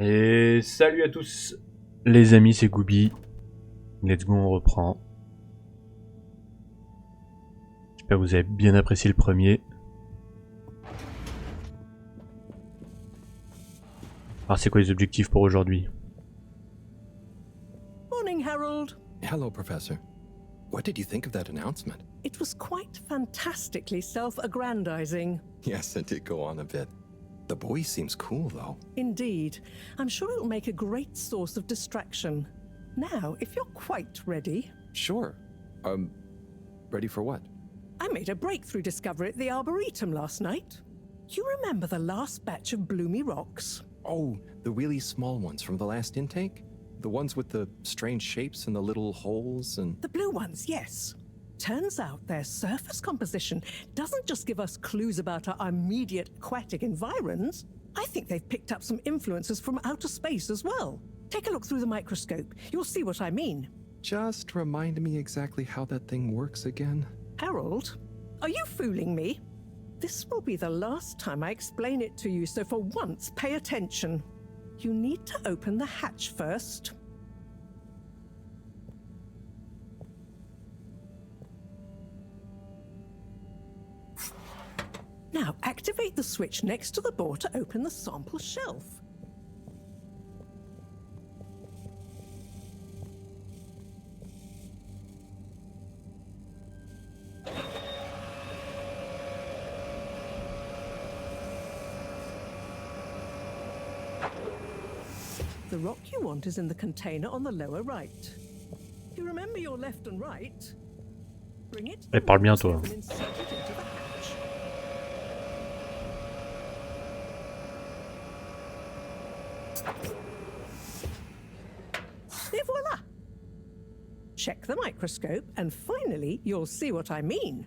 Et salut à tous les amis, c'est Goubi. Let's go, on reprend. J'espère que vous avez bien apprécié le premier. Alors c'est quoi les objectifs pour aujourd'hui? Morning, Harold. Hello, Professor. What did you think of that announcement? It was quite fantastically self-aggrandizing. Yes, it did go on a bit. The boy seems cool, though. Indeed. I'm sure it'll make a great source of distraction. Now, if you're quite ready... Sure. Ready for what? I made a breakthrough discovery at the Arboretum last night. You remember the last batch of bloomy rocks? Oh, the really small ones from the last intake? The ones with the strange shapes and the little holes and... The blue ones, yes. Turns out their surface composition doesn't just give us clues about our immediate aquatic environs. I think they've picked up some influences from outer space as well. Take a look through the microscope. You'll see what I mean. Just remind me exactly how that thing works again. Harold, are you fooling me? This will be the last time I explain it to you, so for once, pay attention. You need to open the hatch first. Now, activate the switch next to the board to open the sample shelf. The rock you want is in the container on the lower right. You remember your left and right? Bring it to the parle bien, toi. and insert it into the hatch. Et voila! Check the microscope and finally you'll see what I mean.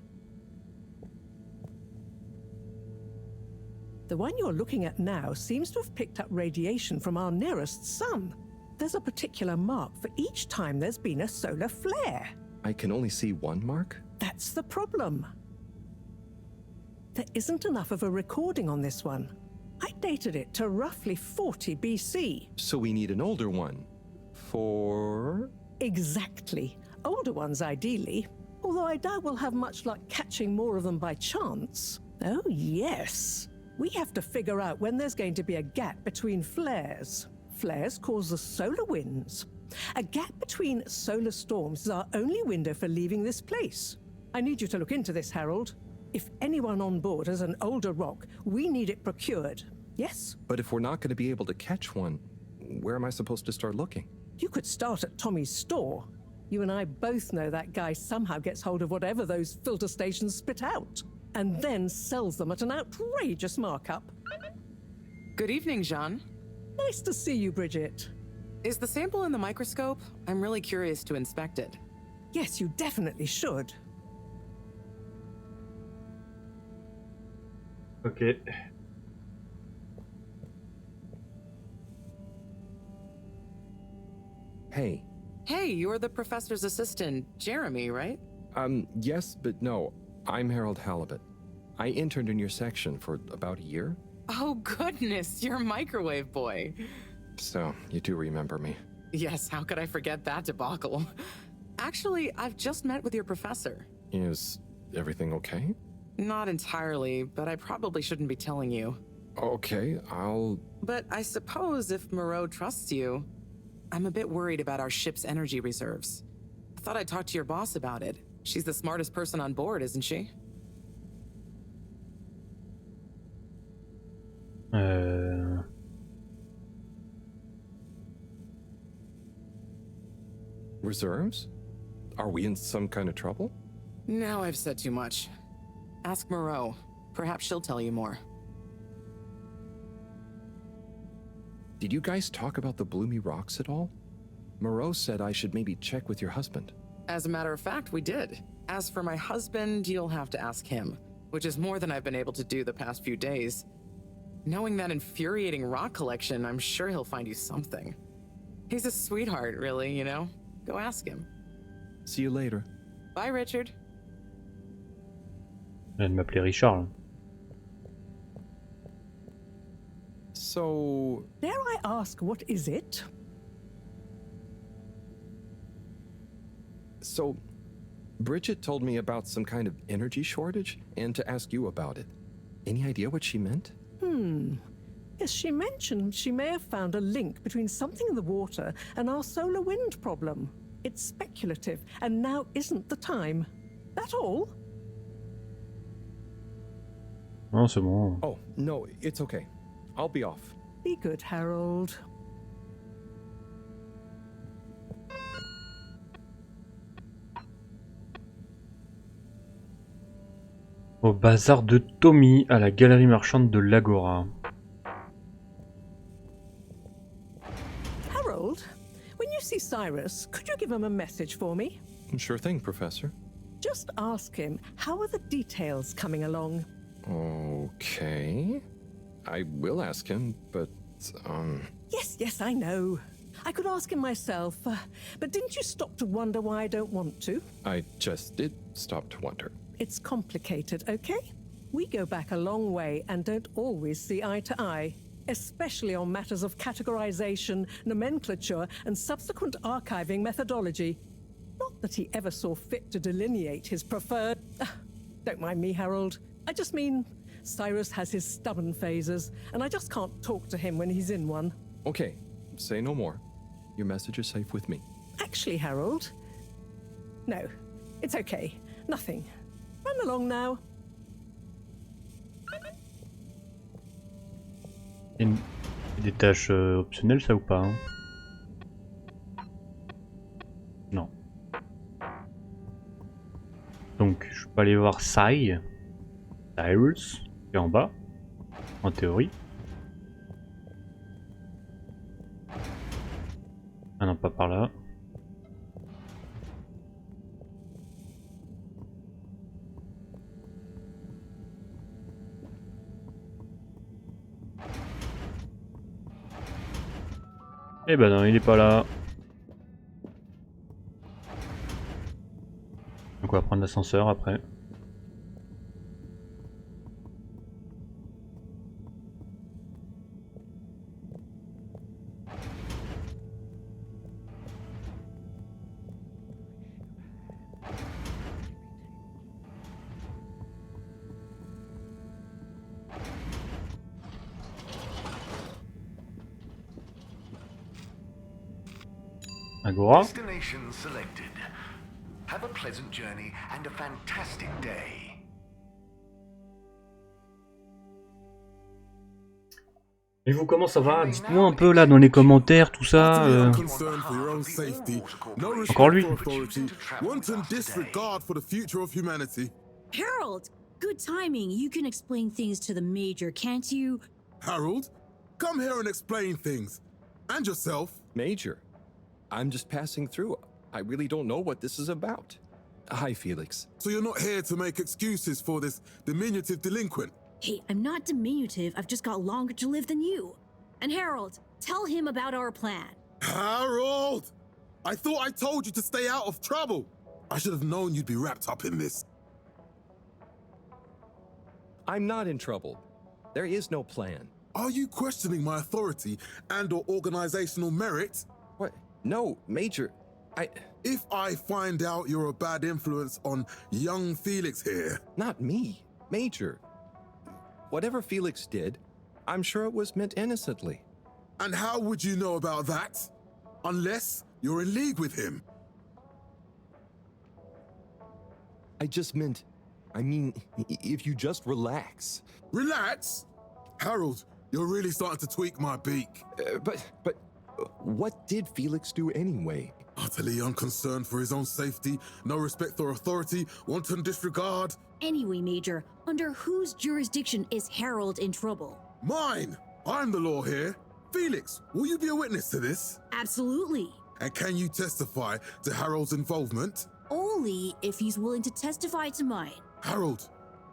The one you're looking at now seems to have picked up radiation from our nearest sun. There's a particular mark for each time there's been a solar flare. I can only see one mark? That's the problem. There isn't enough of a recording on this one. I dated it to roughly 40 BC. So we need an older one. For... Exactly. Older ones, ideally. Although I doubt we'll have much luck catching more of them by chance. Oh, yes. We have to figure out when there's going to be a gap between flares. Flares cause the solar winds. A gap between solar storms is our only window for leaving this place. I need you to look into this, Harold. If anyone on board has an older rock, we need it procured. Yes? But if we're not going to be able to catch one, where am I supposed to start looking? You could start at Tommy's store. You and I both know that guy somehow gets hold of whatever those filter stations spit out, and then sells them at an outrageous markup. Good evening, Jean. Nice to see you, Bridget. Is the sample in the microscope? I'm really curious to inspect it. Yes, you definitely should. Ok. Hey. Hey, you're the professor's assistant, Jeremy, right? Yes, but no. I'm Harold Halibut. I interned in your section for about a year. Oh goodness, you're microwave boy. So, you do remember me. Yes, how could I forget that debacle? Actually, I've just met with your professor. Is everything okay? Not entirely, but I probably shouldn't be telling you. Okay, I'll... But I suppose if Moreau trusts you, I'm a bit worried about our ship's energy reserves. I thought I'd talk to your boss about it. She's the smartest person on board, isn't she? Reserves? Are we in some kind of trouble? Now I've said too much. Ask Moreau. Perhaps she'll tell you more. Did you guys talk about the bloomy rocks at all? Moreau said I should maybe check with your husband. As a matter of fact, we did. As for my husband, you'll have to ask him, which is more than I've been able to do the past few days. Knowing that infuriating rock collection, I'm sure he'll find you something. He's a sweetheart, really, you know? Go ask him. See you later. Bye, Richard. Elle m'appelait Richard. So, Dare I ask, what is it? Bridget told me about some kind of energy shortage and to ask you about it. Any idea what she meant? Yes, she mentioned she may have found a link between something in the water and our solar wind problem. It's speculative, and now isn't the time. That all? Non, c'est bon. Oh, no, it's okay. I'll be off. Be good, Harold. Au bazar de Tommy, à la galerie marchande de l'Agora. Harold, when you see Cyrus, could you give him a message for me? Sure thing, Professor. Just ask him, how are the details coming along? Okay. I will ask him, but, Yes, I know. I could ask him myself, but didn't you stop to wonder why I don't want to? I just did stop to wonder. It's complicated, okay? We go back a long way and don't always see eye to eye, especially on matters of categorization, nomenclature, and subsequent archiving methodology. Not that he ever saw fit to delineate his preferred... Don't mind me, Harold. I just mean, Cyrus has his stubborn phases, and I just can't talk to him when he's in one. Okay, say no more. Your message is safe with me. Actually, Harold... No, it's okay. Nothing. Run along now. Des tâches optionnelles, ça ou pas hein? Non. Donc, je peux aller voir Cyrus, qui est en bas, en théorie. Ah non, pas par là. Eh ben non, il est pas là. Donc on va prendre l'ascenseur après. Agora. Destination selected. Have a pleasant journey and a fantastic day. Et vous, comment ça va? Dites-moi un peu là dans les commentaires, tout ça. Concern for your own safety. No Encore lui. respect for authority. Wanton disregard for the future of humanity. Harold, good timing. You can explain things to the Major, can't you? Harold, come here and explain things. And yourself. Major, I'm just passing through. I really don't know what this is about. Hi, Felix. So you're not here to make excuses for this diminutive delinquent. Hey, I'm not diminutive. I've just got longer to live than you. And Harold, tell him about our plan. Harold! I thought I told you to stay out of trouble. I should have known you'd be wrapped up in this. I'm not in trouble. There is no plan. Are you questioning my authority and/or organizational merit? What? No, Major. If I find out you're a bad influence on young Felix here... Not me, Major. Whatever Felix did, I'm sure it was meant innocently. And how would you know about that? Unless you're in league with him. I mean, if you just relax. Relax? Harold, you're really starting to tweak my beak. But what did Felix do anyway? Utterly unconcerned for his own safety, no respect for authority, wanton disregard. Anyway, Major, under whose jurisdiction is Harold in trouble? Mine! I'm the law here. Felix, will you be a witness to this? Absolutely. And can you testify to Harold's involvement? Only if he's willing to testify to mine. Harold,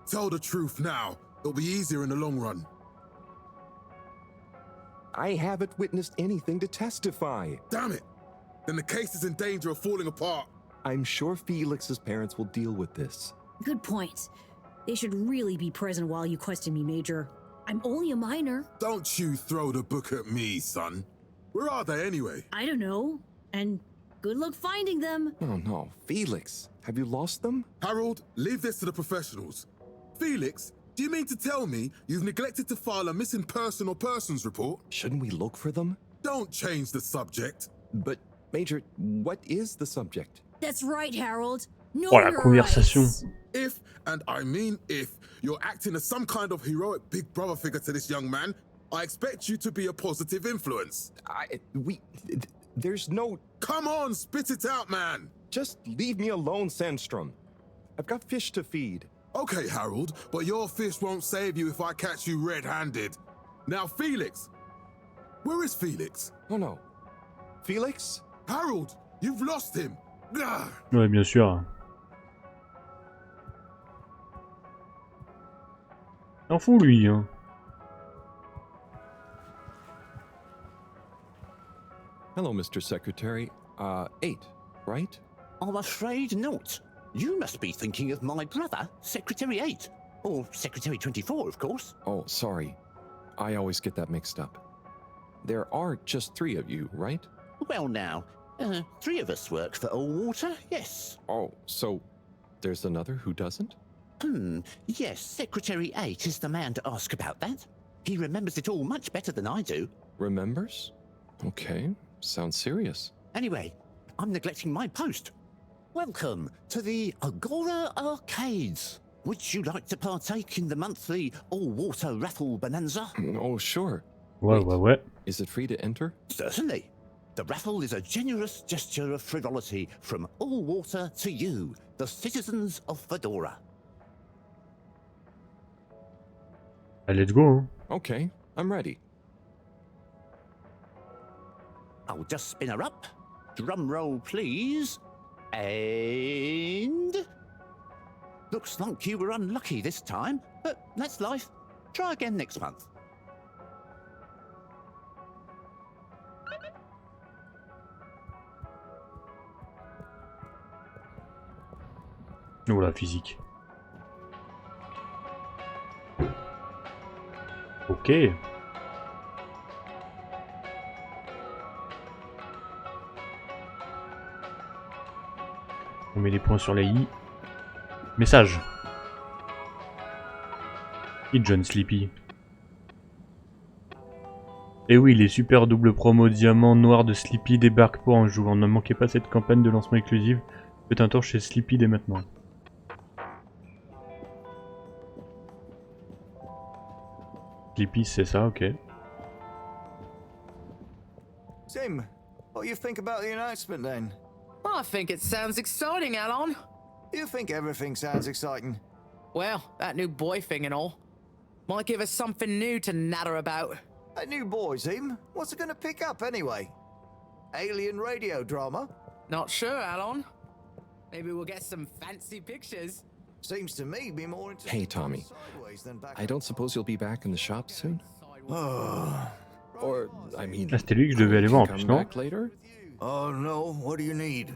tell the truth now. It'll be easier in the long run. I haven't witnessed anything to testify. Damn it! Then the case is in danger of falling apart. I'm sure Felix's parents will deal with this. Good point. They should really be present while you question me, Major. I'm only a minor. Don't you throw the book at me, son. Where are they anyway? I don't know. And good luck finding them. Oh no, Felix, have you lost them? Harold, leave this to the professionals. Felix, do you mean to tell me you've neglected to file a missing person or persons report? Shouldn't we look for them? Don't change the subject. But, Major, what is the subject? That's right, Harold. No, Oh, la conversation. If, and I mean if, you're acting as some kind of heroic big brother figure to this young man, I expect you to be a positive influence. There's no... Come on, spit it out, man. Just leave me alone, Sandstrom. I've got fish to feed. Okay, Harold, but your fish won't save you if I catch you red-handed. Now, Felix. Where is Felix? Oh no. Felix? Harold, you've lost him. Gah! Ouais, bien sûr. T'en fous, lui, hein. Hello, Mr. Secretary. 8, right? I'm afraid not. You must be thinking of my brother, Secretary 8. Or Secretary 24, of course. Oh, sorry. I always get that mixed up. There are just 3 of you, right? Well now, 3 of us work for Allwater, yes. Oh, so there's another who doesn't? Yes, Secretary 8 is the man to ask about that. He remembers it all much better than I do. Remembers? Okay, sounds serious. Anyway, I'm neglecting my post. Welcome to the Agora Arcades. Would you like to partake in the monthly Allwater Raffle Bonanza? Oh, sure. Ouais, ouais, ouais. Is it free to enter? Certainly. The raffle is a generous gesture of frivolity from Allwater to you, the citizens of Fedora. Ah, let's go, hein. Okay, I'm ready. I'll just spin her up. Drum roll, please. And... Looks like you were unlucky this time, but that's life. Try again next month. Oh, la physique. Ok. On met les points sur les i. Message. Et John Sleepy. Et oui, les super doubles promos diamants noirs de Sleepy débarquent pour un jour. Ne manquez pas cette campagne de lancement exclusive. Faites un tour chez Sleepy dès maintenant. Sleepy, c'est ça, ok. Sim, what do you think about the announcement then? I think it sounds exciting, Alon. You think everything sounds exciting? Well, that new boy thing and all. Might give us something new to natter about. A new boy, Sim? What's it gonna pick up anyway? Alien radio drama? Not sure, Alon. Maybe we'll get some fancy pictures. Seems to me be more into Hey, Tommy. sideways than back. I don't suppose you'll be back in the shop soon? Or, I mean... Ah, c'était lui que je devais aller voir en come plus, non? back later? Oh no, what do you need?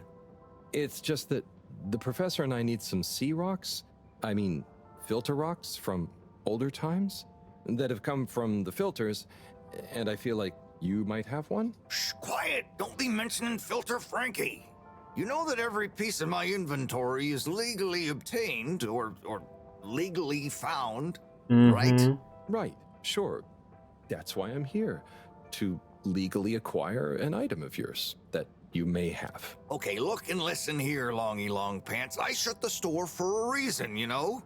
It's just that the professor and I need some sea rocks. I mean, filter rocks from older times that have come from the filters, and I feel like you might have one? Shh, quiet! Don't be mentioning Filter Frankie. You know that every piece of my inventory is legally obtained or legally found, right? Right, sure. That's why I'm here, to legally acquire an item of yours that you may have. Okay, look and listen here, Longy Long Pants. I shut the store for a reason, you know?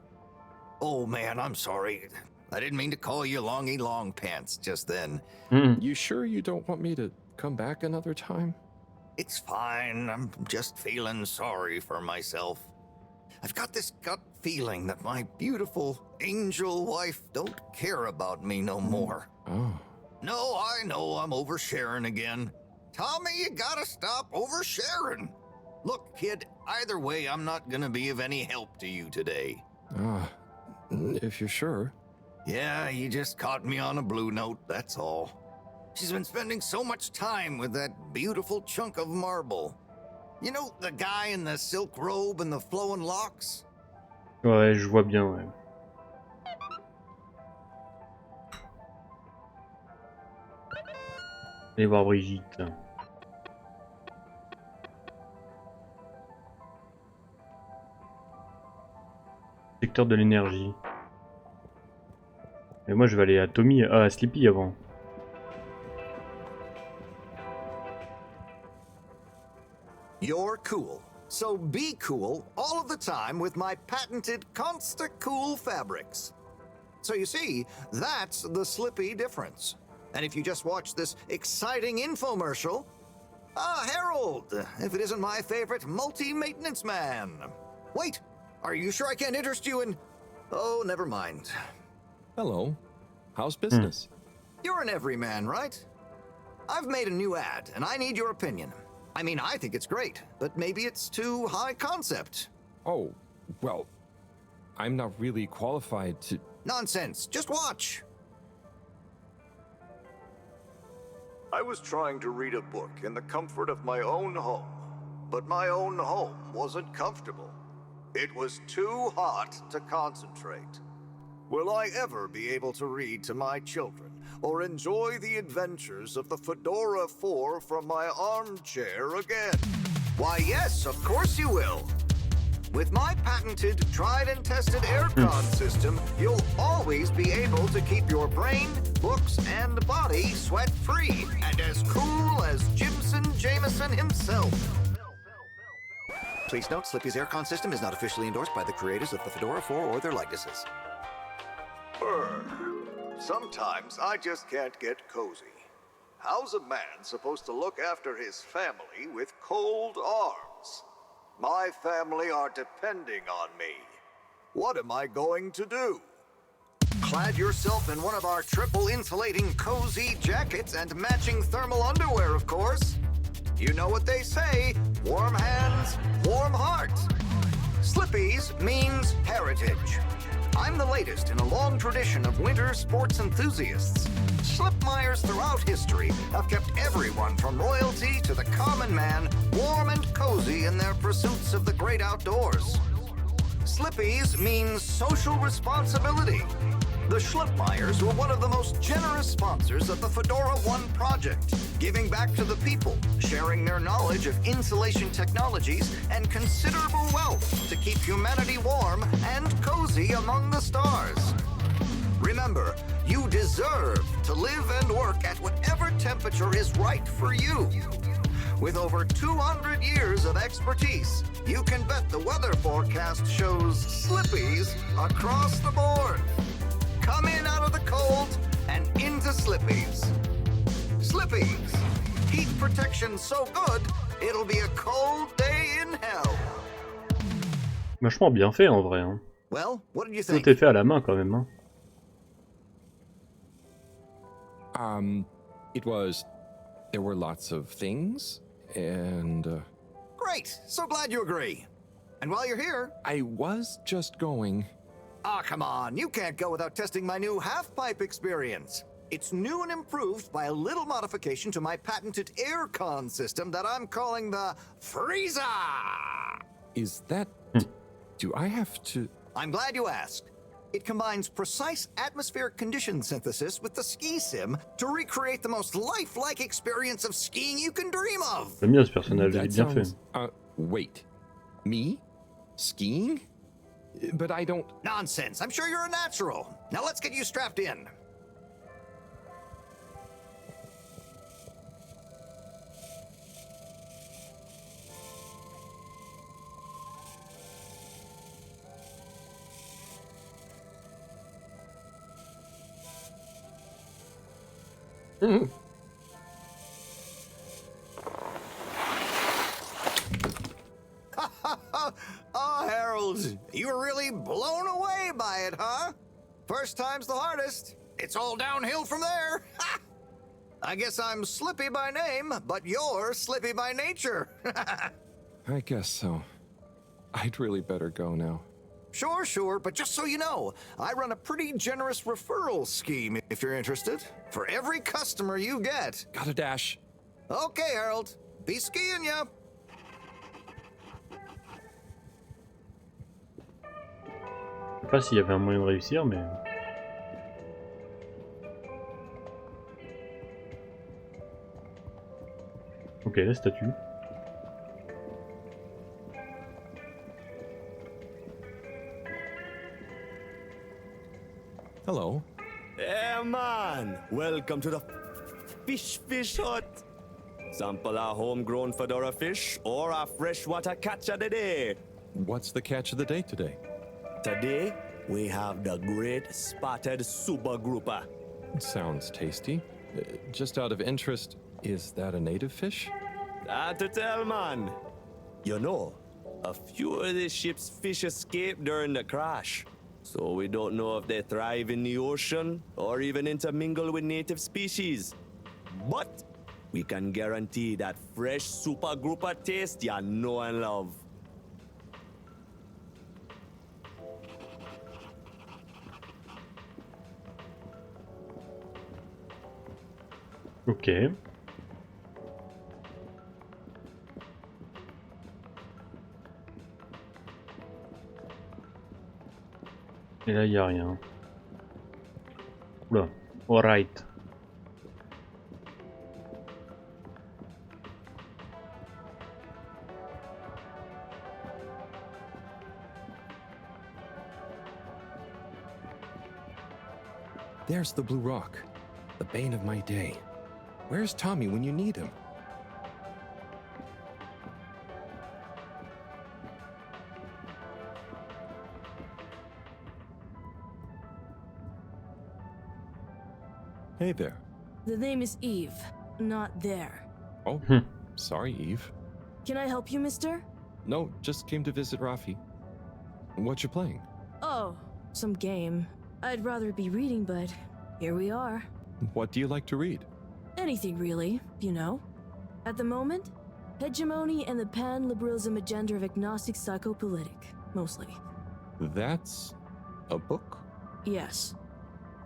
Oh man, I'm sorry. I didn't mean to call you Longy Long Pants just then. You sure you don't want me to come back another time? It's fine. I'm just feeling sorry for myself. I've got this gut feeling that my beautiful angel wife don't care about me no more. Oh. No, I know I'm oversharing again. Tommy, you gotta stop oversharing. Look, kid, either way, I'm not gonna be of any help to you today. Ah, if you're sure. Yeah, you just caught me on a blue note, that's all. She's been spending so much time with that beautiful chunk of marble. You know, the guy in the silk robe and the flowing locks? Ouais, je vois bien, ouais. Allez voir Brigitte. Secteur de l'énergie. Et moi je vais aller à Tommy, à Sleepy avant. You're cool. So be cool all of the time with my patented Consta Cool fabrics. So you see, that's the Slippy difference. And if you just watch this exciting infomercial, Harold, if it isn't my favorite multi-maintenance man. Wait, are you sure I can't interest you in... Oh, never mind. Hello. How's business? You're an everyman, right? I've made a new ad, and I need your opinion. I mean, I think it's great, but maybe it's too high concept. Oh, well, I'm not really qualified to... Nonsense, just watch. I was trying to read a book in the comfort of my own home, but my own home wasn't comfortable. It was too hot to concentrate. Will I ever be able to read to my children or enjoy the adventures of the Fedora 4 from my armchair again? Why, yes, of course you will. With my patented, tried and tested aircon system, you'll always be able to keep your brain, books, and body sweat-free and as cool as Jimson Jameson himself. Please note, Slippy's aircon system is not officially endorsed by the creators of the Fedora 4 or their likenesses. Sometimes I just can't get cozy. How's a man supposed to look after his family with cold arms? My family are depending on me. What am I going to do? Clad yourself in one of our triple insulating cozy jackets and matching thermal underwear, of course. You know what they say, warm hands, warm heart. Slippy's means heritage. I'm the latest in a long tradition of winter sports enthusiasts. Slipmeyers throughout history have kept everyone from royalty to the common man warm and cozy in their pursuits of the great outdoors. Slippy's means social responsibility. The Schlipmeyers were one of the most generous sponsors of the Fedora 1 project, giving back to the people, sharing their knowledge of insulation technologies and considerable wealth to keep humanity warm and cozy among the stars. Remember, you deserve to live and work at whatever temperature is right for you. With over 200 years of expertise, you can bet the weather forecast shows Slippies across the board. Come in out of the cold and into Slippies. Slippies. Heat protection so good, it'll be a cold day in hell. Vachement bien fait en vrai. Hein. Well, what did you Tout think? est fait à la main quand même. Hein. There were lots of things, and... Great! So glad you agree. And while you're here... I was just going... Ah, come on, you can't go without testing my new half-pipe experience. It's new and improved by a little modification to my patented aircon system that I'm calling the Freezer! Is that... Do I have to... I'm glad you asked. It combines precise atmospheric condition synthesis with the ski sim to recreate the most lifelike experience of skiing you can dream of. J'aime bien ce personnage, il est bien fait. Wait. Me? Skiing? But I don't... Nonsense, I'm sure you're a natural. Now let's get you strapped in. Oh, Harold, you were really blown away by it, huh? First time's the hardest. It's all downhill from there. I guess I'm Slippy by name, but you're Slippy by nature. I guess so. I'd really better go now. Sure, but just so you know, I run a pretty generous referral scheme if you're interested. For every customer you get. Gotta dash. Okay, Harold. Be skiing ya. Je sais pas s'il y avait un moyen de réussir, mais... Ok, la statue. Hello. Hey man, welcome to the fish hut. Sample a homegrown fedora fish or a freshwater catch of the day. What's the catch of the day today? Today, we have the great spotted super grouper. Sounds tasty. Just out of interest, is that a native fish? Hard to tell, man. You know, a few of the ship's fish escaped during the crash. So we don't know if they thrive in the ocean or even intermingle with native species. But we can guarantee that fresh super grouper taste you know and love. Ok. Et là, il n'y a rien. Oula. Alright. There's the blue rock, the bane of my day. Where's Tommy when you need him? Hey there. The name is Eve, not there. Oh, sorry, Eve. Can I help you, mister? No, just came to visit Rafi. What you playing? Oh, some game. I'd rather be reading, but here we are. What do you like to read? Anything really, you know. At the moment, hegemony and the pan-liberalism agenda of agnostic psychopolitic, mostly. That's a book? Yes.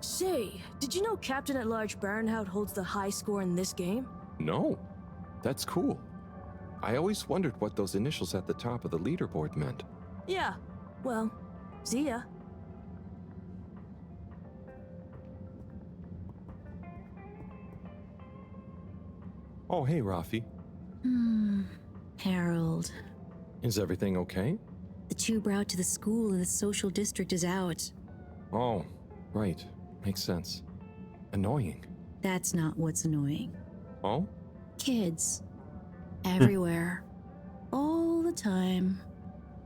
Say, did you know Captain at Large Baronhout holds the high score in this game? No. That's cool. I always wondered what those initials at the top of the leaderboard meant. Yeah. Well, see ya. Oh, hey, Rafi. Harold. Is everything okay? The tube route to the school in the social district is out. Oh, right. Makes sense. Annoying. That's not what's annoying. Oh? Kids. Everywhere. All the time.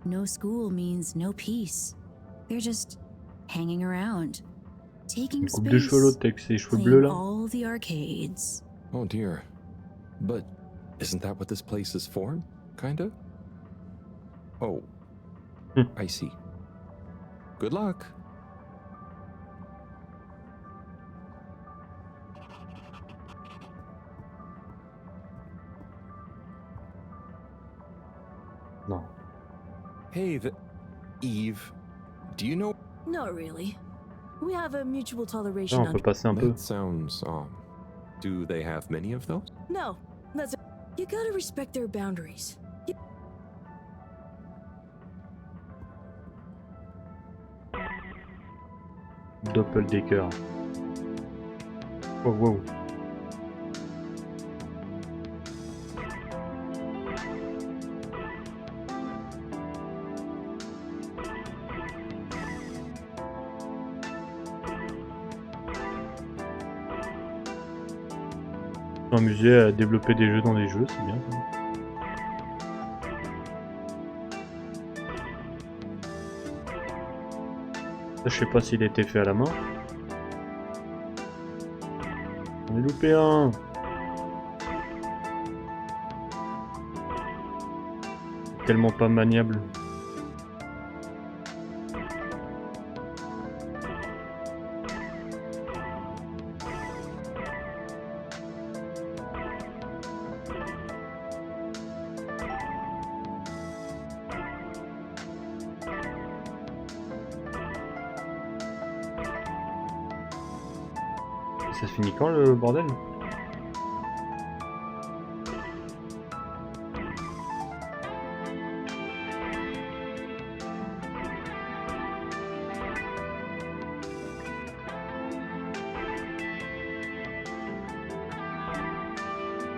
No school means no peace. They're just hanging around. Taking Coupe de cheveux, l'autre avec ses cheveux bleus playing là. all the arcades. Oh dear. But isn't that what this place is for? Kinda? Oh. I see. Good luck. Non. Hey, Eve. Do you know? Not really. We have a mutual toleration. Ah, on peut passer un peu. That sounds do they have many of those? No, that's it. You gotta respect their boundaries. Doppeldecker. Oh, wow. S'amuser à développer des jeux dans des jeux, c'est bien ça. Ça, je sais pas s'il a été fait à la main. On est loupé un. Tellement pas maniable. Ça se finit quand le bordel?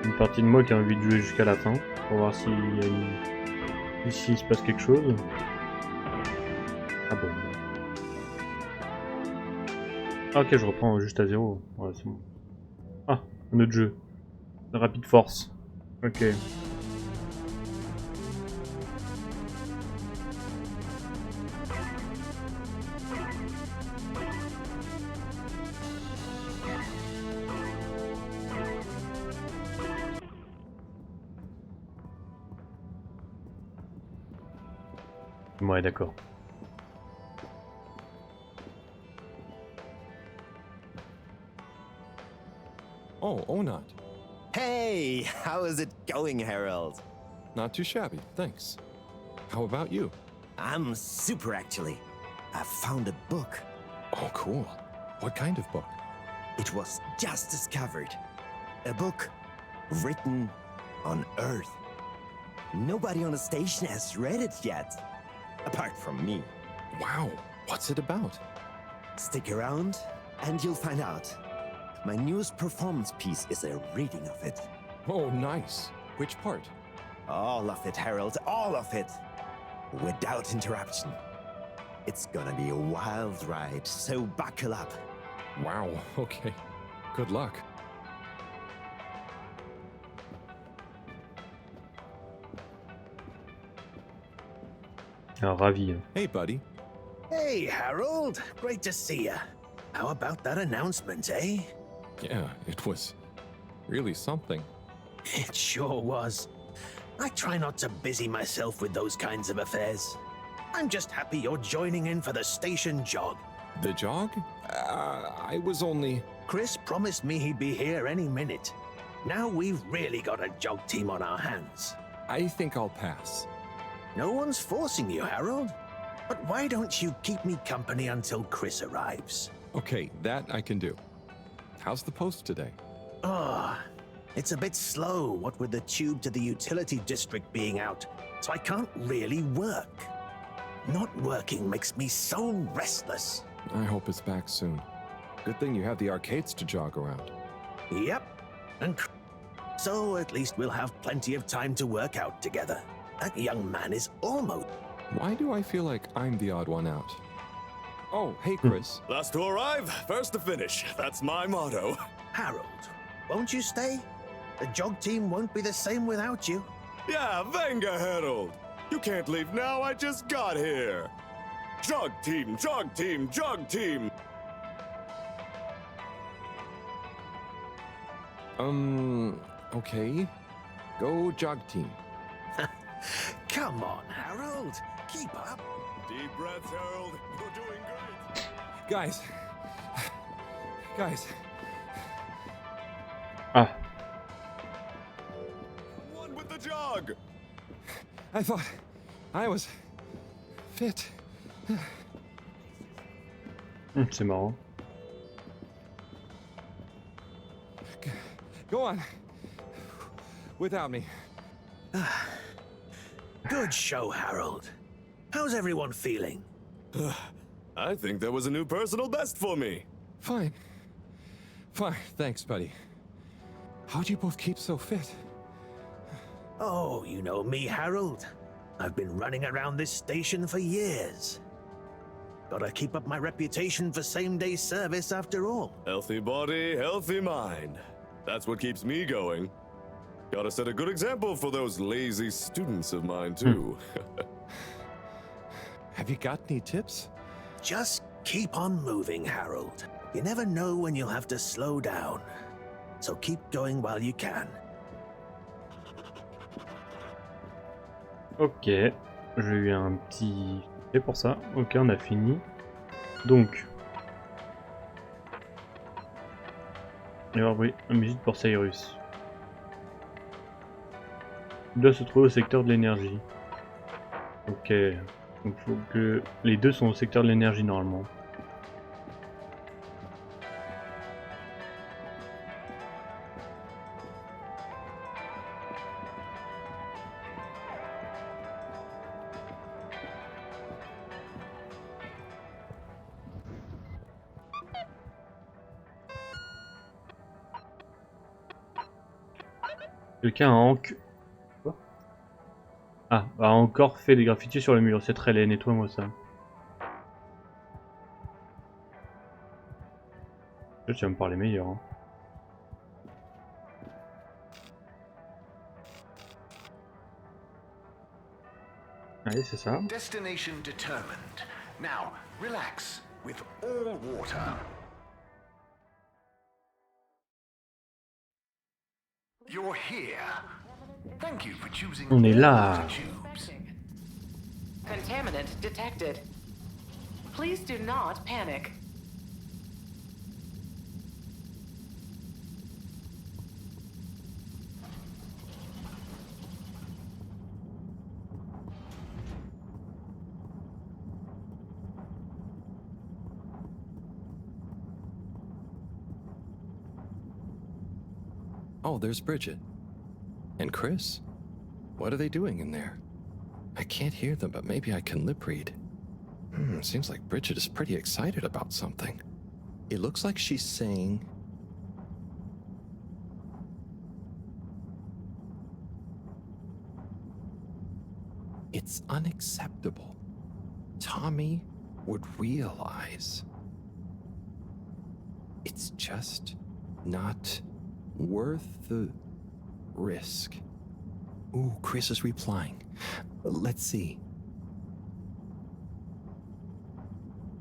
une partie de moi qui a envie de jouer jusqu'à la fin pour voir s'il y a s'il se passe quelque chose. Ah bon. Ah, ok, je reprends juste à 0. Ouais, c'est bon. Ah, un autre jeu. Rapid Force. Ok. Ouais, d'accord. Oh, Onat. Hey, how is it going, Harold? Not too shabby, thanks. How about you? I'm super, actually. I found a book. Oh, cool. What kind of book? It was just discovered. A book written on Earth. Nobody on the station has read it yet, apart from me. Wow, what's it about? Stick around, and you'll find out. My newest performance piece is a reading of it. Oh, nice. Which part? All of it, Harold, all of it. Without interruption. It's gonna be a wild ride, so buckle up. Wow, okay. Good luck. Ah, ravi. Hey, buddy. Hey, Harold. Great to see ya. How about that announcement, eh? Yeah, it was really something. It sure was. I try not to busy myself with those kinds of affairs. I'm just happy you're joining in for the station jog. The jog? I was only... Chris promised me he'd be here any minute. Now we've really got a jog team on our hands. I think I'll pass. No one's forcing you, Harold. But why don't you keep me company until Chris arrives? Okay, that I can do. How's the post today? Ah, it's a bit slow, what with the tube to the utility district being out, so I can't really work. Not working makes me so restless. I hope it's back soon. Good thing you have the arcades to jog around. Yep, and so at least we'll have plenty of time to work out together. That young man is almost... Why do I feel like I'm the odd one out? Oh, hey, Chris. Last to arrive, first to finish. That's my motto. Harold, won't you stay? The jog team won't be the same without you. Yeah, venga, Harold. You can't leave now, I just got here. Jog team, jog team, jog team. Okay. Go jog team. Come on, Harold. Keep up. Deep breaths, Harold. You're doing great. Guys. Ah. One with the jog. I thought I was fit. C'est marrant. Go on. Without me. Good show, Harold. How's everyone feeling? I think that was a new personal best for me. Fine. Thanks, buddy. How'd you both keep so fit? Oh, you know me, Harold. I've been running around this station for years. Gotta keep up my reputation for same-day service after all. Healthy body, healthy mind. That's what keeps me going. Gotta set a good example for those lazy students of mine, too. Have you got any tips? Just keep on moving, Harold. You never know when you'll have to slow down. So keep going while you can. Ok, j'ai eu un petit... Et pour ça, ok, on a fini. Donc... Et alors oui, un musique pour Cyrus. Il doit se trouver au secteur de l'énergie. Ok, donc faut que... Les deux sont au secteur de l'énergie normalement. Quelqu'un Quoi a encore fait des graffitis sur le mur. C'est très laid, nettoie-moi ça. Je tiens à me parler meilleur. Hein. Allez, c'est ça. Destination determined. Now, relax with all water. You're here. Thank you for choosing On est là. tubes. Contaminant detected. Please do not panic. Oh, there's Bridget. And Chris? What are they doing in there? I can't hear them, but maybe I can lip read. Seems like Bridget is pretty excited about something. It looks like she's saying... It's unacceptable. Tommy would realize. It's just not worth the risk. Ooh, Chris is replying. Let's see.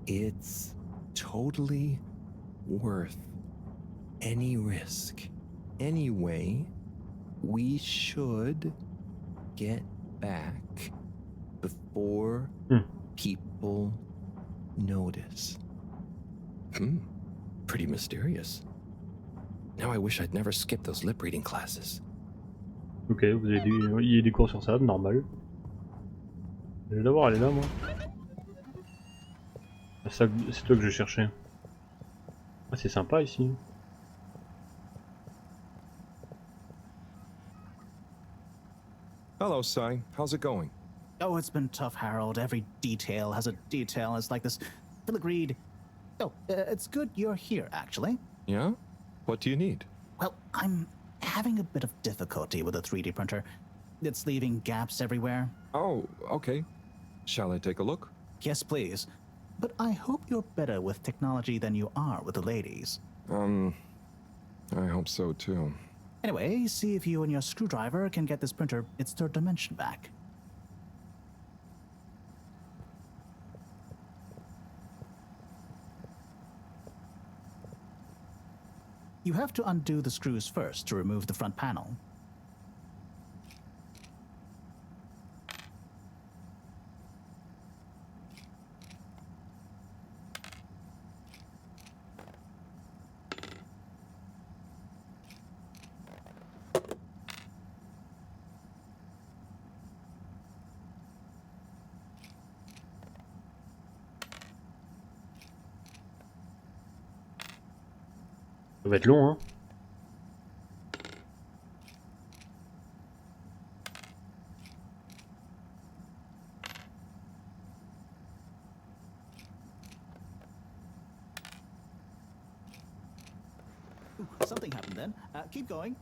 It's totally worth any risk. Anyway, we should get back before people notice. Pretty mysterious. Now I wish I'd never skipped those lip reading classes. Ok, il y a des cours sur ça, normal. Je vais d'abord aller là, moi. C'est toi que je cherchais. Ah, c'est sympa ici. Hello, Sai. How's it going? Oh, it's been tough, Harold. Every detail has a detail. It's like this filigreed. Oh, it's good you're here, actually. Yeah? What do you need? Well, I'm having a bit of difficulty with the 3D printer. It's leaving gaps everywhere. Oh, okay. Shall I take a look? Yes, please. But I hope you're better with technology than you are with the ladies. I hope so too. Anyway, see if you and your screwdriver can get this printer its third dimension back. You have to undo the screws first to remove the front panel. Ça va être long, hein. Ooh, something happened then. Keep going.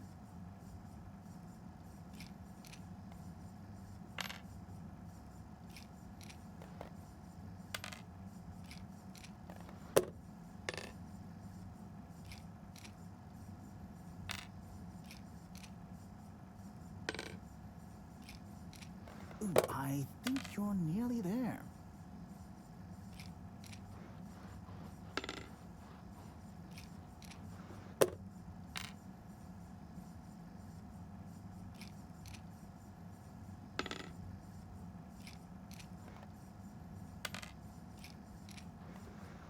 Ooh, I think you're nearly there.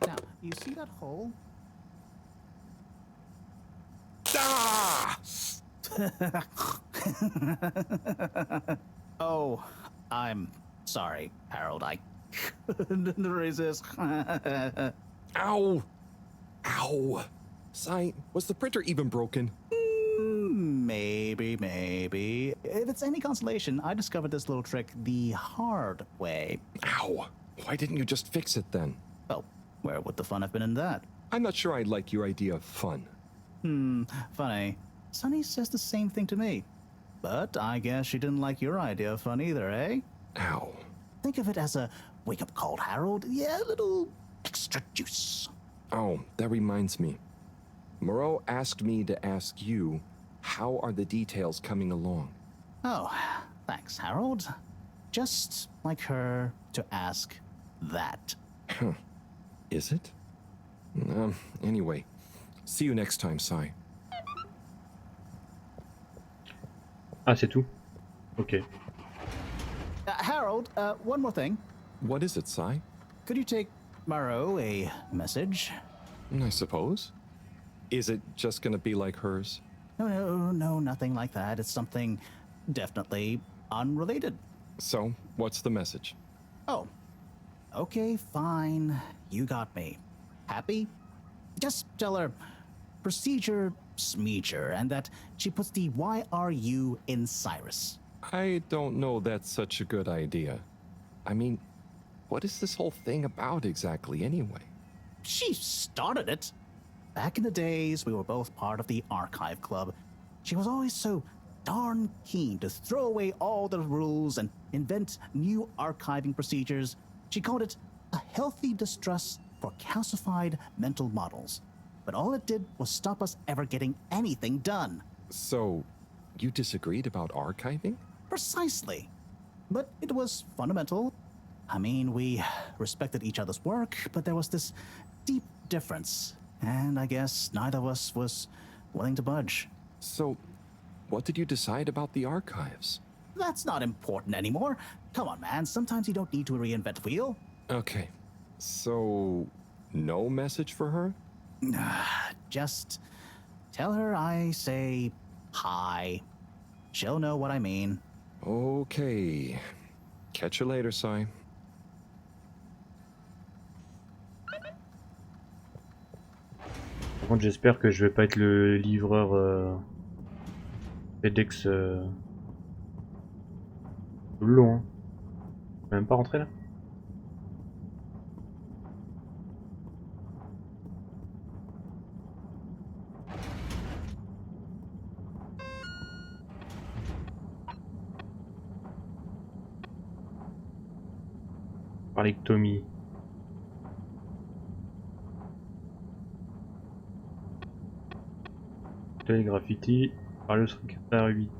Now, you see that hole? Ah! Oh, I'm sorry, Harold. I couldn't resist. Ow! Ow! Sai, was the printer even broken? Maybe. If it's any consolation, I discovered this little trick the hard way. Ow! Why didn't you just fix it then? Well, where would the fun have been in that? I'm not sure I like your idea of fun. Funny. Sonny says the same thing to me. But I guess she didn't like your idea of fun either, eh? Ow. Think of it as a wake-up call, Harold. Yeah, a little extra juice. Oh, that reminds me. Moreau asked me to ask you, how are the details coming along? Oh, thanks, Harold. Just like her to ask that. Huh. Is it? Anyway, see you next time, Sai. Ah, c'est tout? Ok. Harold, one more thing. What is it, Sai? Could you take Moreau a message? I suppose. Is it just gonna be like hers? No, nothing like that. It's something definitely unrelated. So, what's the message? Oh, okay, fine. You got me. Happy? Just tell her procedure smeecher and that she puts the YRU in Cyrus. I don't know that's such a good idea. I mean, what is this whole thing about exactly anyway? She started it. Back in the days, we were both part of the Archive Club. She was always so darn keen to throw away all the rules and invent new archiving procedures. She called it a healthy distrust for calcified mental models. But all it did was stop us ever getting anything done. So, you disagreed about archiving? Precisely. But it was fundamental. I mean, we respected each other's work, but there was this deep difference. And I guess neither of us was willing to budge. So, what did you decide about the archives? That's not important anymore. Come on, man. Sometimes you don't need to reinvent the wheel. Okay. So, no message for her? Just tell her I say hi. She'll know what I mean. Okay. Catch you later, Sai. Par contre, j'espère que je vais pas être le livreur FedEx long. Hein. Je peux même pas rentrer là. Parler avec Tommy. Les graffitis, par le secrétaire 8.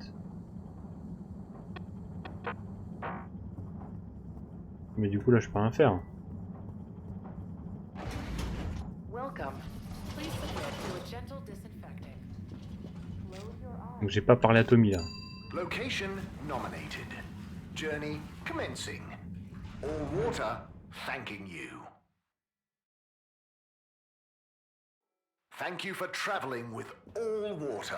Mais du coup là je peux rien faire. Donc j'ai pas parlé à Tommy là. Location nominated. Journey commencing. All water thanking you. Thank you for traveling with all water.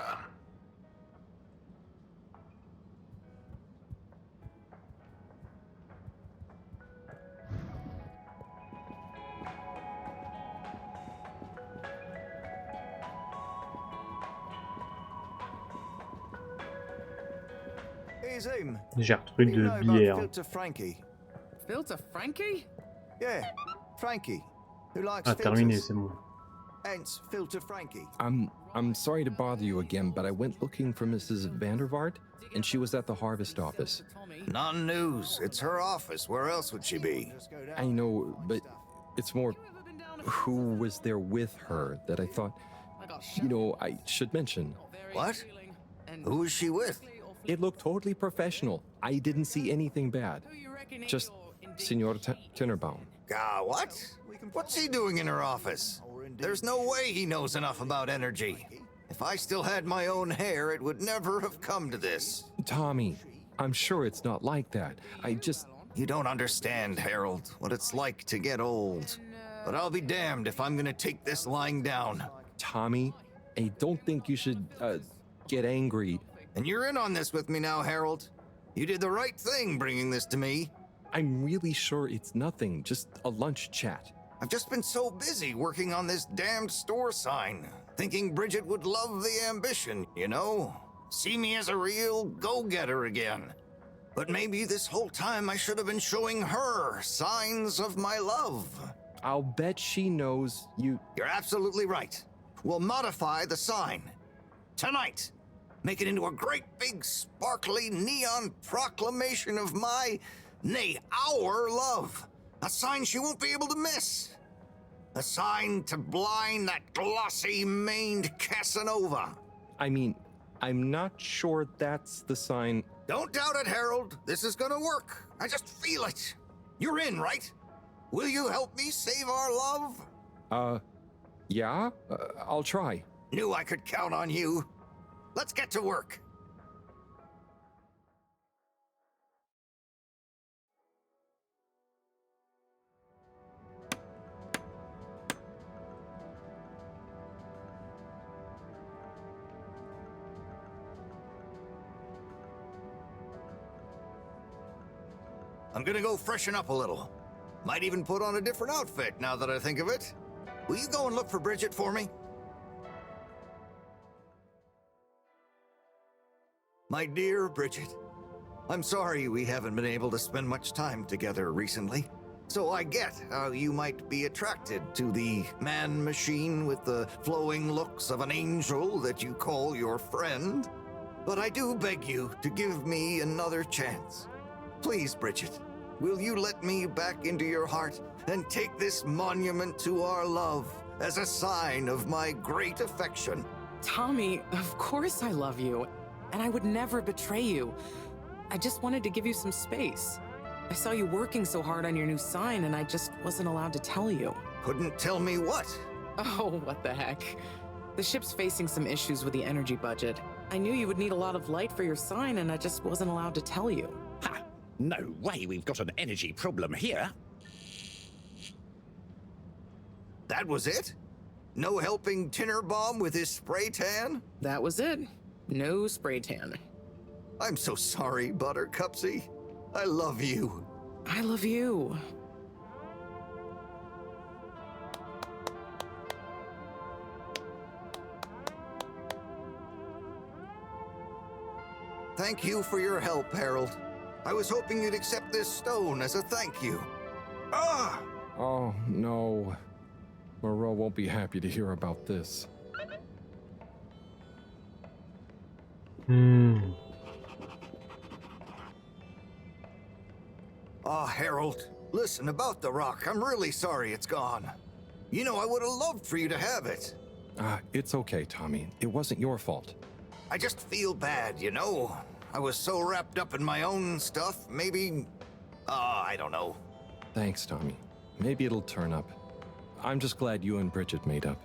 Hey, Zoom. Gertrude de bière. Filter Frankie. Filter Frankie? Yeah, Frankie. Who likes Ah, terminé, filters. c'est bon. Hence, Filter Frankie. I'm sorry to bother you again, but I went looking for Mrs. Vandervaart, and she was at the harvest office. Non-news. It's her office. Where else would she be? I know, but it's more who was there with her that I thought, I should mention. What? Who was she with? It looked totally professional. I didn't see anything bad. Just Senor Tinnerbaum. What? What's he doing in her office? There's no way he knows enough about energy. If I still had my own hair, it would never have come to this. Tommy, I'm sure it's not like that. You don't understand, Harold, what it's like to get old. But I'll be damned if I'm gonna take this lying down. Tommy, I don't think you should, get angry. And you're in on this with me now, Harold. You did the right thing bringing this to me. I'm really sure it's nothing, just a lunch chat. I've just been so busy working on this damned store sign, thinking Bridget would love the ambition, See me as a real go-getter again. But maybe this whole time I should have been showing her signs of my love. I'll bet she knows you... You're absolutely right. We'll modify the sign. Tonight. Make it into a great big sparkly neon proclamation of my, nay, our love. A sign she won't be able to miss. A sign to blind that glossy-maned Casanova. I mean, I'm not sure that's the sign. Don't doubt it, Harold. This is gonna work. I just feel it. You're in, right? Will you help me save our love? Yeah? I'll try. Knew I could count on you. Let's get to work. I'm gonna go freshen up a little. Might even put on a different outfit now that I think of it. Will you go and look for Bridget for me? My dear Bridget, I'm sorry we haven't been able to spend much time together recently. So I get how you might be attracted to the man-machine with the flowing looks of an angel that you call your friend. But I do beg you to give me another chance. Please, Bridget, will you let me back into your heart and take this monument to our love as a sign of my great affection? Tommy, of course I love you, and I would never betray you. I just wanted to give you some space. I saw you working so hard on your new sign, and I just wasn't allowed to tell you. Couldn't tell me what? Oh, what the heck. The ship's facing some issues with the energy budget. I knew you would need a lot of light for your sign, and I just wasn't allowed to tell you. Ha! No way we've got an energy problem here. That was it? No helping Tinnerbomb with his spray tan? That was it. No spray tan. I'm so sorry, Buttercupsy. I love you. I love you. Thank you for your help, Harold. I was hoping you'd accept this stone as a thank you. Ah! Oh, no. Moreau won't be happy to hear about this. Ah, Harold, listen, about the rock, I'm really sorry it's gone. You know, I would have loved for you to have it. It's okay, Tommy. It wasn't your fault. I just feel bad, you know? I was so wrapped up in my own stuff, maybe... I don't know. Thanks, Tommy. Maybe it'll turn up. I'm just glad you and Bridget made up.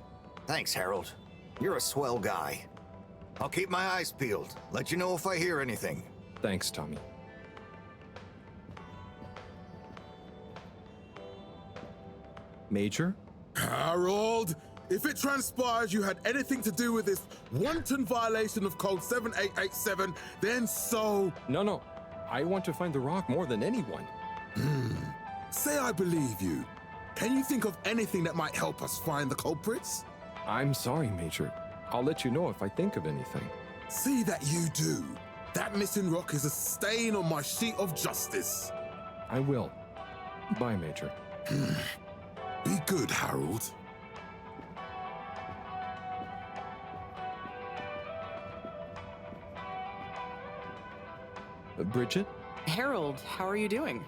Thanks, Harold. You're a swell guy. I'll keep my eyes peeled. Let you know if I hear anything. Thanks, Tommy. Major? Harold, if it transpires you had anything to do with this wanton violation of Code 7887, then so... No. I want to find the rock more than anyone. Say I believe you. Can you think of anything that might help us find the culprits? I'm sorry, Major. I'll let you know if I think of anything. See that you do. That missing rock is a stain on my sheet of justice. I will. Bye, Major. Be good, Harold. Bridget? Harold, how are you doing?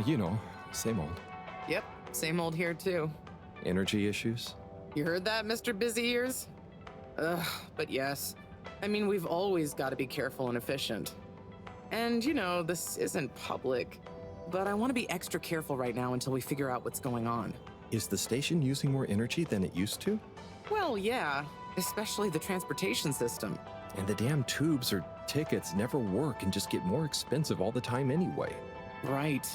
You know, same old. Yep, same old here too. Energy issues? You heard that, Mr. Busy Ears? But yes. I mean, we've always got to be careful and efficient. And, you know, this isn't public, but I want to be extra careful right now until we figure out what's going on. Is the station using more energy than it used to? Well, yeah, especially the transportation system. And the damn tubes or tickets never work and just get more expensive all the time anyway. Right.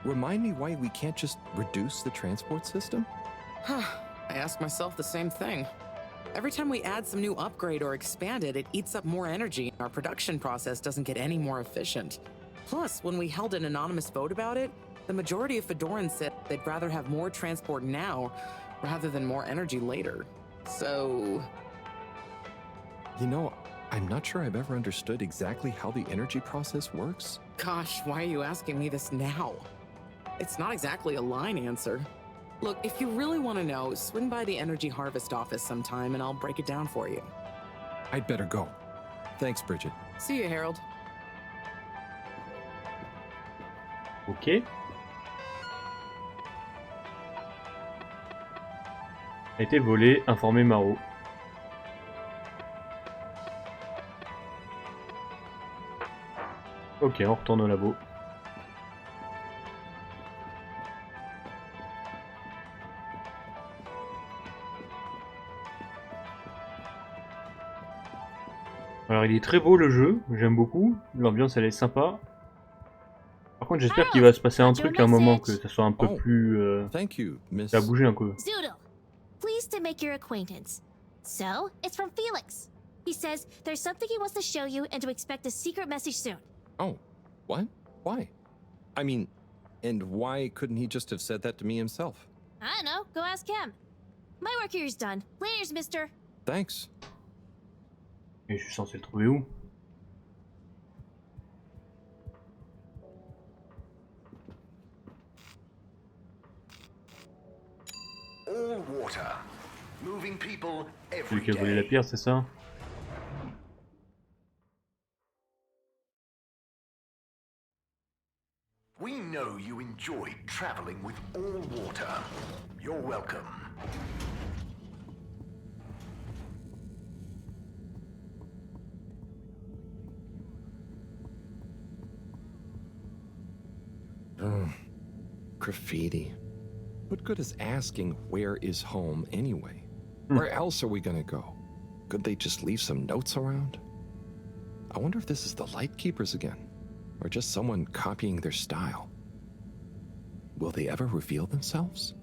Remind me why we can't just reduce the transport system? I ask myself the same thing. Every time we add some new upgrade or expand it, it eats up more energy and our production process doesn't get any more efficient. Plus, when we held an anonymous vote about it, the majority of Fedorans said they'd rather have more transport now rather than more energy later. So... You know, I'm not sure I've ever understood exactly how the energy process works. Gosh, why are you asking me this now? It's not exactly a line answer. Look, if you really want to know, swing by the Energy Harvest office sometime and I'll break it down for you. I'd better go. Thanks, Bridget. See you, Harold. Ok. A été volé, informé Maro. Ok, on retourne au labo. Alors il est très beau le jeu, j'aime beaucoup, l'ambiance elle est sympa. Par contre j'espère qu'il va se passer un truc à un moment, que ça soit un peu plus... Ça a bougé un peu. Zoodle, pleased to make your acquaintance. So, it's from Felix. He says there's something he wants to show you and to expect a secret message soon. Oh, what? Why? I mean, and why couldn't he just have said that to me himself? I don't know, go ask him. My work here's done. Laters, mister. Thanks. Et je suis censé le trouver où? All water. Moving people every Celui qui a volé la pierre, c'est ça? We know you enjoyed traveling with all water. You're welcome. Graffiti. What good is asking where is home anyway? Where else are we gonna go? Could they just leave some notes around? I wonder if this is the Lightkeepers again, or just someone copying their style. Will they ever reveal themselves?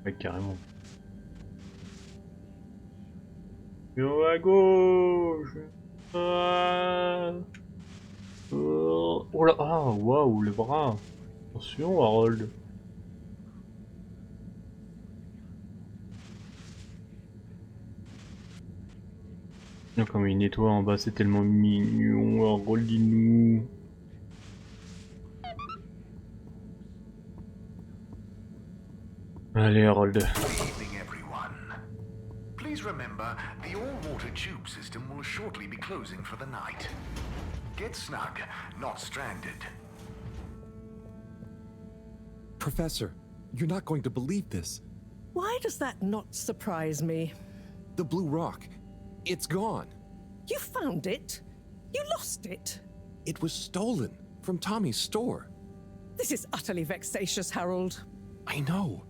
Ouais, carrément. Yo à gauche. Ah. Oh là, ah, waouh, le bras. Attention, Harold. Oh, comme il nettoie en bas, c'est tellement mignon. Harold, dis-nous. Allez, Harold. Good evening, everyone. Please remember, the all-water tube system will shortly be closing for the night. Get snug, not stranded. Professor, you're not going to believe this. Why does that not surprise me? The blue rock. It's gone. You found it? You lost it? It was stolen from Tommy's store. This is utterly vexatious, Harold. I know.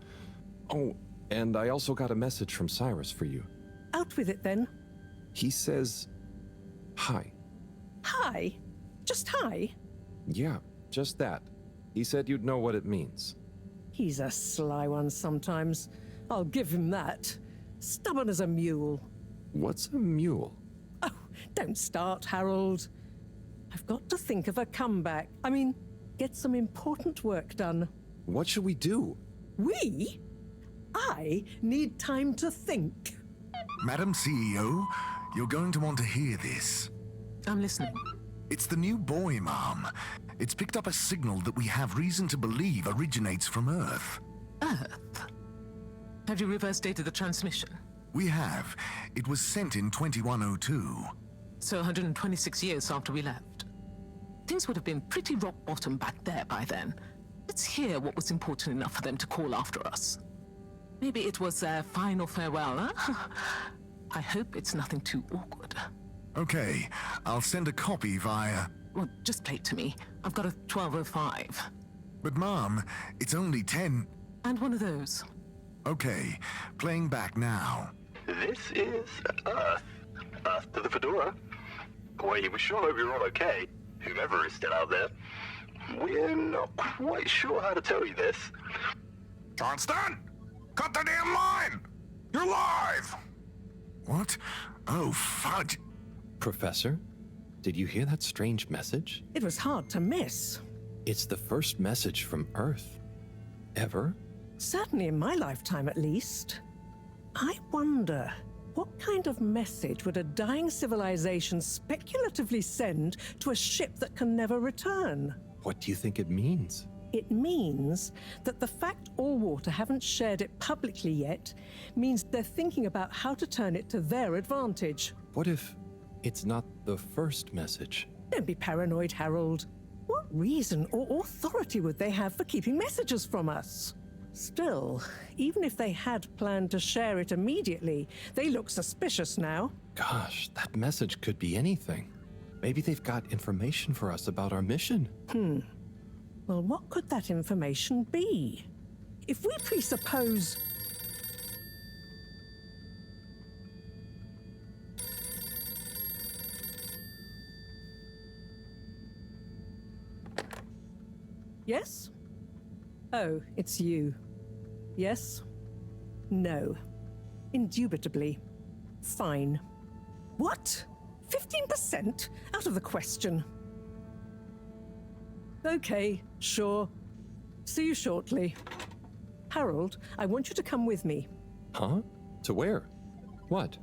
Oh, and I also got a message from Cyrus for you. Out with it, then. He says, hi. Hi? Just hi? Yeah, just that. He said you'd know what it means. He's a sly one sometimes. I'll give him that. Stubborn as a mule. What's a mule? Oh, don't start, Harold. I've got to think of a comeback. I mean, get some important work done. What should we do? We? I need time to think. Madam CEO, you're going to want to hear this. I'm listening. It's the new boy, Mom. It's picked up a signal that we have reason to believe originates from Earth. Earth? Have you reverse dated the transmission? We have. It was sent in 2102. So 126 years after we left. Things would have been pretty rock bottom back there by then. Let's hear what was important enough for them to call after us. Maybe it was their final farewell, huh? I hope it's nothing too awkward. Okay, I'll send a copy via... Well, just play it to me. I've got a 1205. But Mom, it's only 10... And one of those. Okay, playing back now. This is Earth. Earth to the Fedora. We were sure we were all okay, whoever is still out there. We're not quite sure how to tell you this. Johnston! Cut the damn line! You're live! What? Oh, fudge. Professor, did you hear that strange message? It was hard to miss. It's the first message from Earth. Ever? Certainly in my lifetime, at least. I wonder, what kind of message would a dying civilization speculatively send to a ship that can never return? What do you think it means? It means that the fact Allwater haven't shared it publicly yet means they're thinking about how to turn it to their advantage. What if it's not the first message? Don't be paranoid, Harold. What reason or authority would they have for keeping messages from us? Still, even if they had planned to share it immediately, they look suspicious now. Gosh, that message could be anything. Maybe they've got information for us about our mission. Well, what could that information be? If we presuppose... Yes? Oh, it's you. Yes? No. Indubitably. Fine. What? 15%? Out of the question. Okay, sure. See you shortly. Harold, I want you to come with me. Huh? To where? What?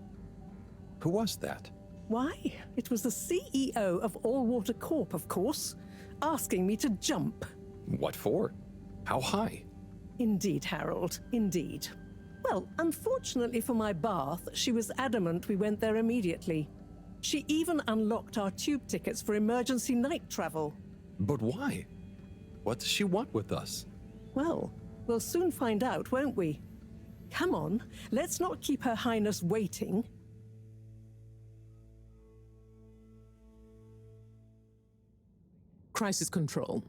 Who was that? Why, it was the CEO of Allwater Corp, of course, asking me to jump. What for? How high? Indeed, Harold, indeed. Well, unfortunately for my bath, she was adamant we went there immediately. She even unlocked our tube tickets for emergency night travel. But why? What does she want with us? Well, we'll soon find out, won't we? Come on, let's not keep Her Highness waiting. Crisis control.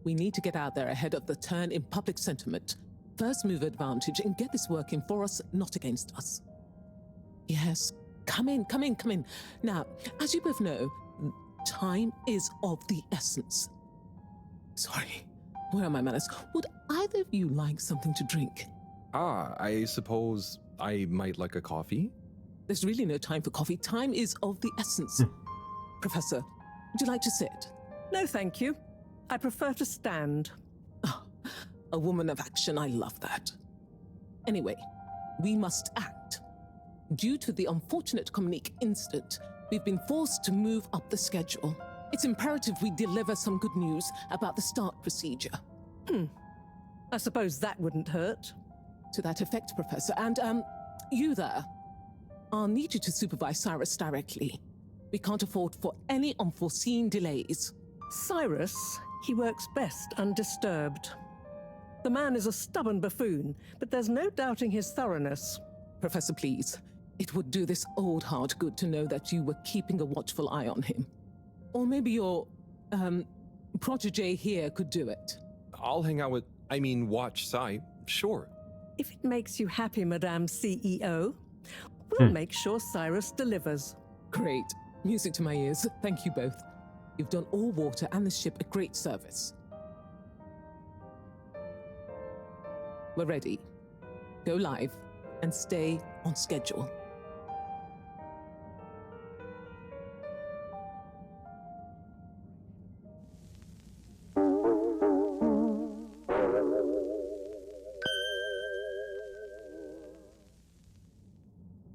We need to get out there ahead of the turn in public sentiment. First move advantage and get this working for us, not against us. Yes, come in. Now, as you both know, time is of the essence. Sorry, where are my manners? Would either of you like something to drink? I suppose I might like a coffee? There's really no time for coffee. Time is of the essence. Professor, would you like to sit? No, thank you. I prefer to stand. Oh, a woman of action, I love that. Anyway, we must act. Due to the unfortunate Communique incident, we've been forced to move up the schedule. It's imperative we deliver some good news about the start procedure. I suppose that wouldn't hurt. To that effect, Professor. And, you there. I'll need you to supervise Cyrus directly. We can't afford for any unforeseen delays. Cyrus, he works best undisturbed. The man is a stubborn buffoon, but there's no doubting his thoroughness. Professor, please. It would do this old heart good to know that you were keeping a watchful eye on him. Or maybe your, protege here could do it. I'll hang out with, watch Cy, sure. If it makes you happy, Madame CEO, we'll make sure Cyrus delivers. Great. Music to my ears. Thank you both. You've done Allwater and the ship a great service. We're ready. Go live and stay on schedule.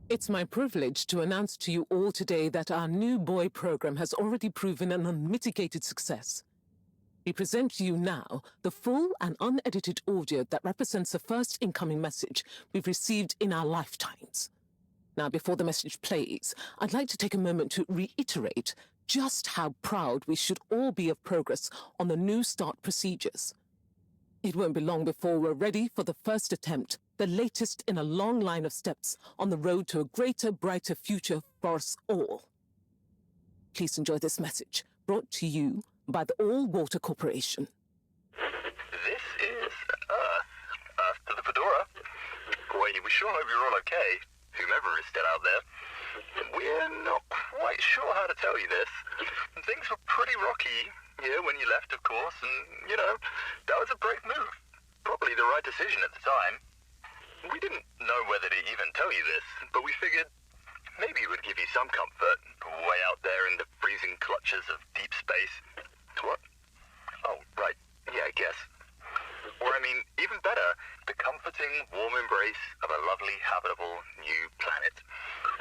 It's my privilege to announce to you all today that our new boy program has already proven an unmitigated success. We present to you now the full and unedited audio that represents the first incoming message we've received in our lifetimes. Now, before the message plays, I'd like to take a moment to reiterate just how proud we should all be of progress on the new start procedures. It won't be long before we're ready for the first attempt, the latest in a long line of steps on the road to a greater, brighter future for us all. Please enjoy this message, brought to you by the Allwater Corporation. This is Earth to the Fedora. We sure hope you're all okay, whomever is still out there. We're not quite sure how to tell you this. Things were pretty rocky here when you left, of course, and, that was a brave move. Probably the right decision at the time. We didn't know whether to even tell you this, but we figured maybe it would give you some comfort, way out there in the freezing clutches of deep space. What? Oh, right. Yeah, I guess. Or, even better, the comforting, warm embrace of a lovely, habitable new planet.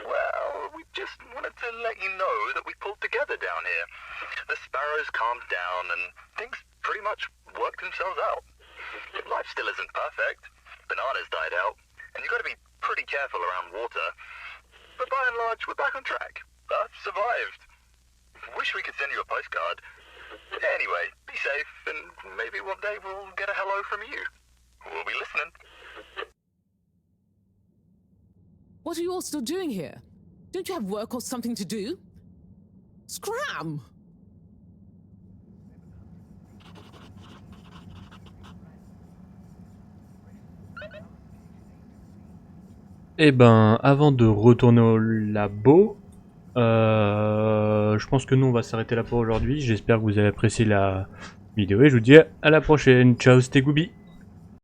Well, we just wanted to let you know that we pulled together down here. The sparrows calmed down and things pretty much worked themselves out. Life still isn't perfect. Bananas died out, and you've got to be pretty careful around water. But by and large, we're back on track. Earth survived. Wish we could send you a postcard. Anyway, be safe, and maybe one day we'll get a hello from you. We'll be listening. What are you all still doing here? Don't you have work or something to do? Scram! Eh ben, avant de retourner au labo, je pense que nous on va s'arrêter là pour aujourd'hui. J'espère que vous avez apprécié la vidéo et je vous dis à la prochaine. Ciao, c'était Goubi.